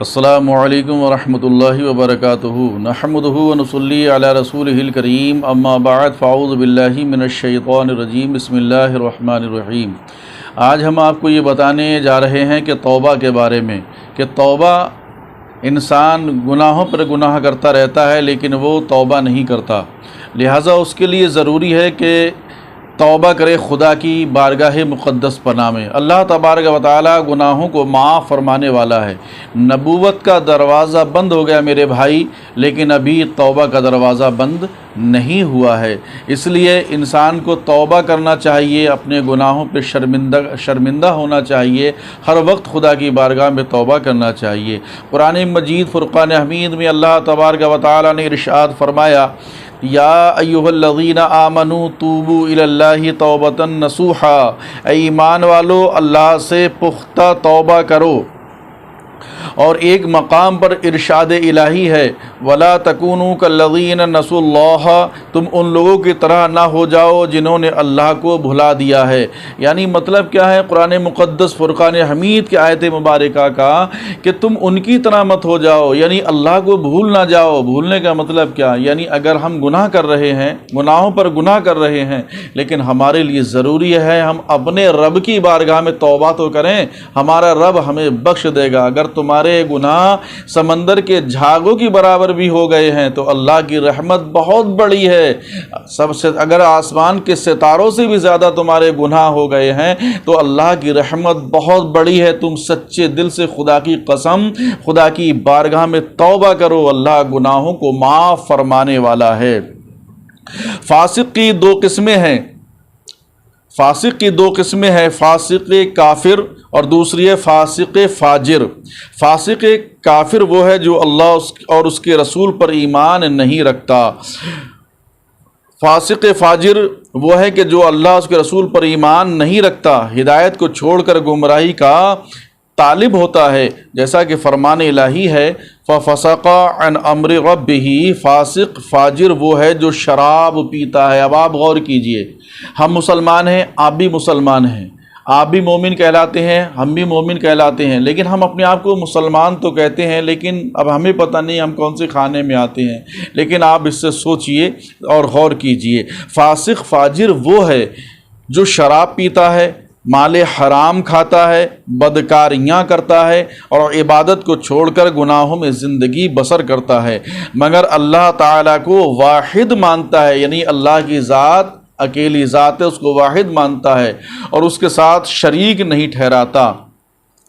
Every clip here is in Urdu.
السلام علیکم ورحمۃ اللہ وبرکاتہ نحمدہ ونصلی علی رسولہ الکریم اما بعد فاعوذ باللہ من الشیطان الرجیم بسم اللہ الرحمن الرحیم۔ آج ہم آپ کو یہ بتانے جا رہے ہیں کہ توبہ کے بارے میں کہ توبہ انسان گناہوں پر گناہ کرتا رہتا ہے لیکن وہ توبہ نہیں کرتا، لہٰذا اس کے لیے ضروری ہے کہ توبہ کرے خدا کی بارگاہ مقدس پناہ میں۔ اللہ تبارک و تعالیٰ گناہوں کو معاف فرمانے والا ہے۔ نبوت کا دروازہ بند ہو گیا میرے بھائی، لیکن ابھی توبہ کا دروازہ بند نہیں ہوا ہے، اس لیے انسان کو توبہ کرنا چاہیے، اپنے گناہوں پہ شرمندہ ہونا چاہیے، ہر وقت خدا کی بارگاہ میں توبہ کرنا چاہیے۔ قرآن مجید فرقان حمید میں اللہ تبارک و تعالیٰ نے ارشاد فرمایا، یا ایھا الذین آمنوا توبوا الی اللہ توبۃ نصوحا، اے ایمان والو اللہ سے پختہ توبہ کرو۔ اور ایک مقام پر ارشاد الہی ہے، ولا تکونوا کالذین نسوا اللہ، تم ان لوگوں کی طرح نہ ہو جاؤ جنہوں نے اللہ کو بھلا دیا ہے۔ یعنی مطلب کیا ہے قرآن مقدس فرقان حمید کی آیت مبارکہ کا کہ تم ان کی طرح مت ہو جاؤ، یعنی اللہ کو بھول نہ جاؤ۔ بھولنے کا مطلب کیا؟ یعنی اگر ہم گناہ کر رہے ہیں، گناہوں پر گناہ کر رہے ہیں، لیکن ہمارے لیے ضروری ہے ہم اپنے رب کی بارگاہ میں توبہ تو کریں، ہمارا رب ہمیں بخش دے گا۔ اگر تمہارے گناہ سمندر کے جھاگوں کی برابر بھی ہو گئے ہیں تو اللہ کی رحمت بہت بڑی ہے۔ سب سے اگر آسمان کے ستاروں سے بھی زیادہ تمہارے گناہ ہو گئے ہیں تو اللہ کی رحمت بہت بڑی ہے۔ تم سچے دل سے خدا کی قسم خدا کی بارگاہ میں توبہ کرو، اللہ گناہوں کو معاف فرمانے والا ہے۔ فاسق کی دو قسمیں ہیں، فاسق کافر اور دوسری ہے فاسق فاجر۔ فاسق کافر وہ ہے جو اللہ اور اس کے رسول پر ایمان نہیں رکھتا۔ فاسق فاجر وہ ہے کہ جو اللہ اس کے رسول پر ایمان نہیں رکھتا، ہدایت کو چھوڑ کر گمراہی کا طالب ہوتا ہے، جیسا کہ فرمان الہی ہے فَفَسَقَ عَنْ أَمْرِ رَبِّهِ۔ فاسق فاجر وہ ہے جو شراب پیتا ہے۔ اب آپ غور کیجئے، ہم مسلمان ہیں، آپ بھی مسلمان ہیں، آپ بھی مومن کہلاتے ہیں، ہم بھی مومن کہلاتے ہیں، لیکن ہم اپنے آپ کو مسلمان تو کہتے ہیں، لیکن اب ہمیں پتہ نہیں ہم کون سے کھانے میں آتے ہیں۔ لیکن آپ اس سے سوچئے اور غور کیجئے، فاسق فاجر وہ ہے جو شراب پیتا ہے، مال حرام کھاتا ہے، بدکاریاں کرتا ہے اور عبادت کو چھوڑ کر گناہوں میں زندگی بسر کرتا ہے، مگر اللہ تعالیٰ کو واحد مانتا ہے، یعنی اللہ کی ذات اکیلی ذات ہے، اس کو واحد مانتا ہے اور اس کے ساتھ شریک نہیں ٹھہراتا۔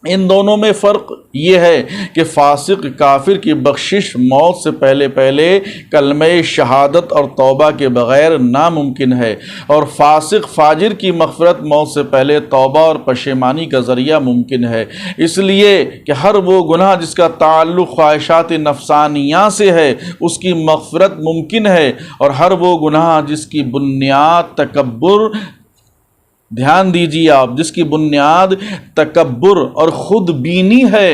ان دونوں میں فرق یہ ہے کہ فاسق کافر کی بخشش موت سے پہلے کلمہ شہادت اور توبہ کے بغیر ناممکن ہے، اور فاسق فاجر کی مغفرت موت سے پہلے توبہ اور پشیمانی کا ذریعہ ممکن ہے۔ اس لیے کہ ہر وہ گناہ جس کا تعلق خواہشات نفسانیہ سے ہے اس کی مغفرت ممکن ہے، اور ہر وہ گناہ جس کی بنیاد تکبر، دھیان دیجیے آپ، جس کی بنیاد تکبر اور خود بینی ہے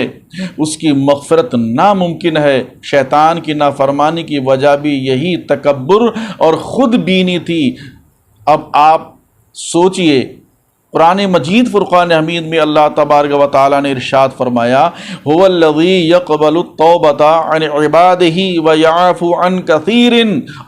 اس کی مغفرت ناممکن ہے۔ شیطان کی نافرمانی کی وجہ بھی یہی تکبر اور خود بینی تھی۔ اب آپ سوچئے، قرآن مجید فرقان حمید میں اللہ تبارک و تعالیٰ نے ارشاد فرمایا، هو الذی یقبل التوبۃ عن عبادہ ویعفو عن کثیر۔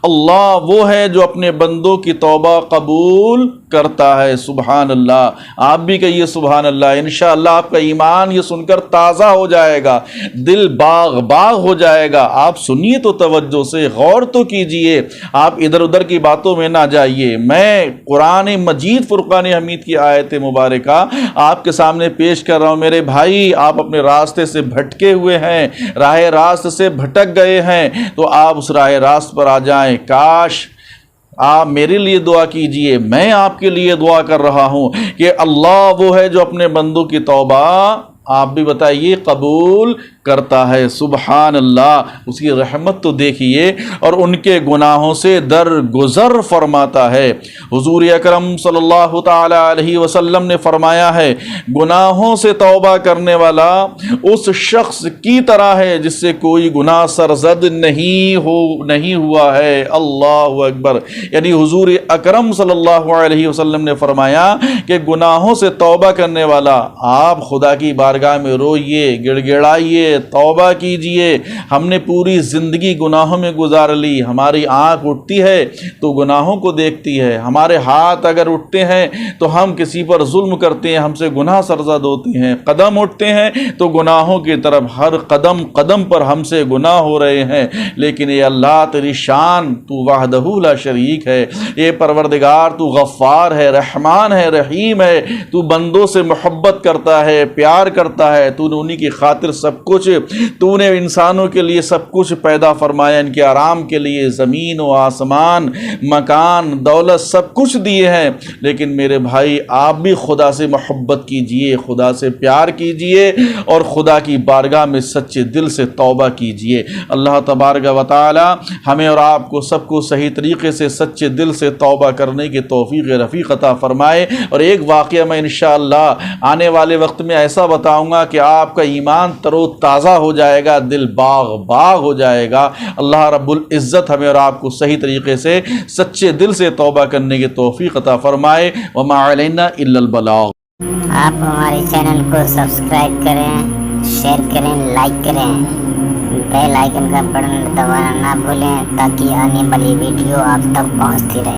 اللہ وہ ہے جو اپنے بندوں کی توبہ قبول کرتا ہے۔ سبحان اللہ، آپ بھی کہیے سبحان اللہ۔ انشاءاللہ آپ کا ایمان یہ سن کر تازہ ہو جائے گا، دل باغ باغ ہو جائے گا۔ آپ سنیے تو توجہ سے، غور تو کیجئے، آپ ادھر ادھر کی باتوں میں نہ جائیے۔ میں قرآن مجید فرقان حمید کی آیت مبارکہ آپ کے سامنے پیش کر رہا ہوں۔ میرے بھائی، آپ اپنے راستے سے بھٹکے ہوئے ہیں، راہ راست سے بھٹک گئے ہیں، تو آپ اس راہ راست پر آ جائیں۔ کاش آپ میرے لیے دعا کیجئے، میں آپ کے لیے دعا کر رہا ہوں کہ اللہ وہ ہے جو اپنے بندوں کی توبہ، آپ بھی بتائیے، قبول کرتا ہے۔ سبحان اللہ، اس کی رحمت تو دیکھیے، اور ان کے گناہوں سے درگزر فرماتا ہے۔ حضور اکرم صلی اللہ تعالی علیہ وسلم نے فرمایا ہے، گناہوں سے توبہ کرنے والا اس شخص کی طرح ہے جس سے کوئی گناہ سرزد نہیں ہوا ہے۔ اللہ اکبر، یعنی حضور اکرم صلی اللہ علیہ وسلم نے فرمایا کہ گناہوں سے توبہ کرنے والا، آپ خدا کی بات بارگاہ میں روئیے، گڑ گڑائیے، توبہ کیجئے۔ ہم نے پوری زندگی گناہوں میں گزار لی، ہماری آنکھ اٹھتی ہے تو گناہوں کو دیکھتی ہے، ہمارے ہاتھ اگر اٹھتے ہیں تو ہم کسی پر ظلم کرتے ہیں، ہم سے گناہ سرزد ہوتے ہیں، قدم اٹھتے ہیں تو گناہوں کی طرف ہر قدم قدم پر ہم سے گناہ ہو رہے ہیں۔ لیکن اے اللہ تیری شان، تو وحدہ لا شریک ہے، اے پروردگار تو غفار ہے، رحمان ہے، رحیم ہے، تو بندوں سے محبت کرتا ہے، پیار کرتا ہے، تو نے انہی کی خاطر سب کچھ، تو نے انسانوں کے لیے سب کچھ پیدا فرمایا، ان کے آرام کے لیے زمین و آسمان، مکان، دولت سب کچھ دیے ہیں۔ لیکن میرے بھائی آپ بھی خدا سے محبت کیجئے، خدا سے پیار کیجئے اور خدا کی بارگاہ میں سچے دل سے توبہ کیجئے۔ اللہ تبارک و تعالی ہمیں اور آپ کو سب کو صحیح طریقے سے سچے دل سے توبہ کرنے کی توفیق رفیق عطا فرمائے۔ اور ایک واقعہ میں انشاءاللہ آنے والے وقت میں ایسا بتاؤں گا کہ آپ کا ایمان تر و تازہ ہو جائے گا، دل باغ باغ ہو جائے گا۔ اللہ رب العزت ہمیں اور آپ کو صحیح طریقے سے سچے دل سے توبہ کرنے کی توفیق عطا فرمائے۔ وما علینا الا البلاغ۔ آپ ہمارے چینل کو سبسکرائب کریں، شیئر کریں، لائک کریں، بیل آئیکن کا بٹن دبانا نہ بھولیں تاکہ آنے والی ویڈیو آپ تک پہنچتی رہے۔